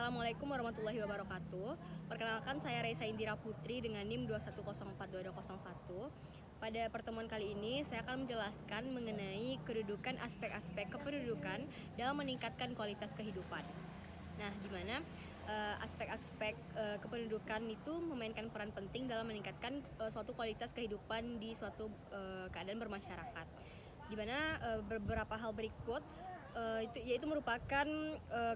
Assalamualaikum warahmatullahi wabarakatuh. Perkenalkan, saya Reisa Indira Putri dengan NIM 2104201. Pada pertemuan kali ini saya akan menjelaskan mengenai kedudukan aspek-aspek kependudukan dalam meningkatkan kualitas kehidupan. Nah, di mana aspek-aspek kependudukan itu memainkan peran penting dalam meningkatkan suatu kualitas kehidupan di suatu keadaan bermasyarakat. Di mana beberapa hal berikut yaitu merupakan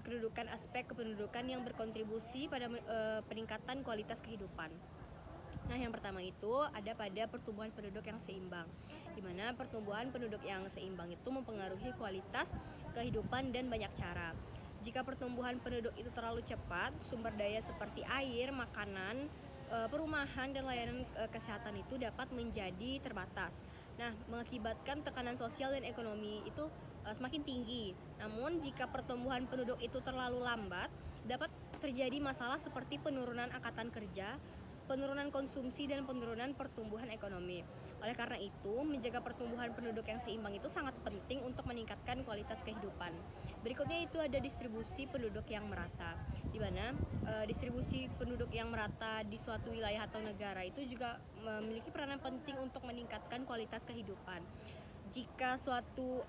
kedudukan aspek kependudukan yang berkontribusi pada peningkatan kualitas kehidupan. Nah, yang pertama itu ada pada pertumbuhan penduduk yang seimbang, di mana pertumbuhan penduduk yang seimbang itu mempengaruhi kualitas kehidupan dan banyak cara. Jika pertumbuhan penduduk itu terlalu cepat, sumber daya seperti air, makanan, perumahan, dan layanan kesehatan itu dapat menjadi terbatas. Nah, mengakibatkan tekanan sosial dan ekonomi itu semakin tinggi. Namun, jika pertumbuhan penduduk itu terlalu lambat, dapat terjadi masalah seperti penurunan angkatan kerja, penurunan konsumsi, dan penurunan pertumbuhan ekonomi. Oleh karena itu, menjaga pertumbuhan penduduk yang seimbang itu sangat penting untuk meningkatkan kualitas kehidupan. Berikutnya itu ada distribusi penduduk yang merata, di mana distribusi penduduk yang merata di suatu wilayah atau negara itu juga memiliki peranan penting untuk meningkatkan kualitas kehidupan. Jika suatu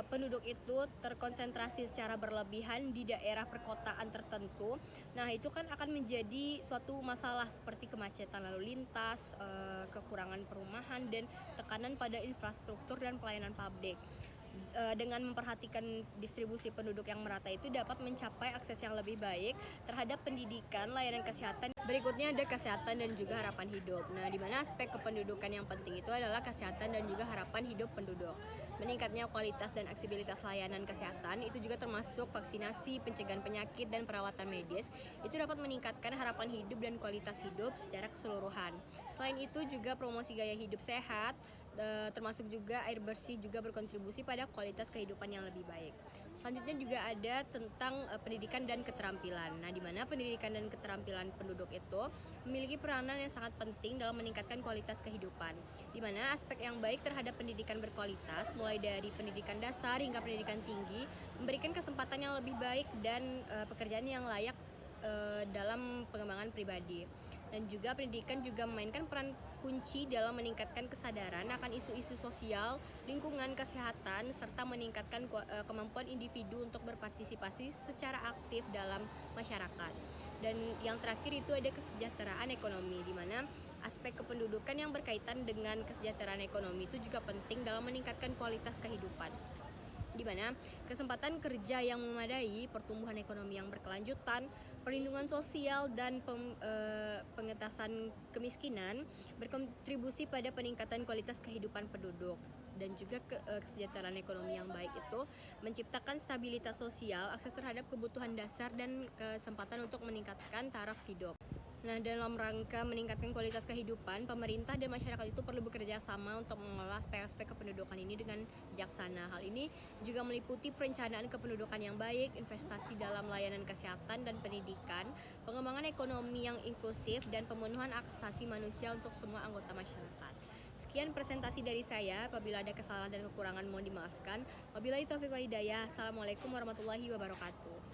penduduk itu terkonsentrasi secara berlebihan di daerah perkotaan tertentu, nah itu kan akan menjadi suatu masalah seperti kemacetan lalu lintas, kekurangan perumahan, dan tekanan pada infrastruktur dan pelayanan publik. Dengan memperhatikan distribusi penduduk yang merata itu dapat mencapai akses yang lebih baik terhadap pendidikan, layanan kesehatan. Berikutnya ada kesehatan dan juga harapan hidup. Nah, di mana aspek kependudukan yang penting itu adalah kesehatan dan juga harapan hidup penduduk. Meningkatnya kualitas dan aksesibilitas layanan kesehatan itu juga termasuk vaksinasi, pencegahan penyakit, dan perawatan medis. Itu dapat meningkatkan harapan hidup dan kualitas hidup secara keseluruhan. Selain itu juga promosi gaya hidup sehat, termasuk juga air bersih juga berkontribusi pada kualitas kehidupan yang lebih baik. Selanjutnya juga ada tentang pendidikan dan keterampilan. Nah, di mana pendidikan dan keterampilan penduduk itu memiliki peranan yang sangat penting dalam meningkatkan kualitas kehidupan. Di mana aspek yang baik terhadap pendidikan berkualitas, mulai dari pendidikan dasar hingga pendidikan tinggi, memberikan kesempatan yang lebih baik dan pekerjaan yang layak dalam pengembangan pribadi. Dan juga pendidikan juga memainkan peran kunci dalam meningkatkan kesadaran akan isu-isu sosial, lingkungan, kesehatan, serta meningkatkan kemampuan individu untuk berpartisipasi secara aktif dalam masyarakat. Dan yang terakhir itu ada kesejahteraan ekonomi, di mana aspek kependudukan yang berkaitan dengan kesejahteraan ekonomi itu juga penting dalam meningkatkan kualitas kehidupan, di mana kesempatan kerja yang memadai, pertumbuhan ekonomi yang berkelanjutan, perlindungan sosial, dan pengentasan kemiskinan berkontribusi pada peningkatan kualitas kehidupan penduduk. Dan juga kesejahteraan ekonomi yang baik itu menciptakan stabilitas sosial, akses terhadap kebutuhan dasar, dan kesempatan untuk meningkatkan taraf hidup. Nah, dalam rangka meningkatkan kualitas kehidupan, pemerintah dan masyarakat itu perlu bekerja sama untuk mengelola aspek-aspek kependudukan ini dengan bijaksana. Hal ini juga meliputi perencanaan kependudukan yang baik, investasi dalam layanan kesehatan dan pendidikan, pengembangan ekonomi yang inklusif, dan pemenuhan hak asasi manusia untuk semua anggota masyarakat. Sekian presentasi dari saya. Apabila ada kesalahan dan kekurangan mohon dimaafkan. Wabillahi taufiq wal hidayah. Assalamualaikum warahmatullahi wabarakatuh.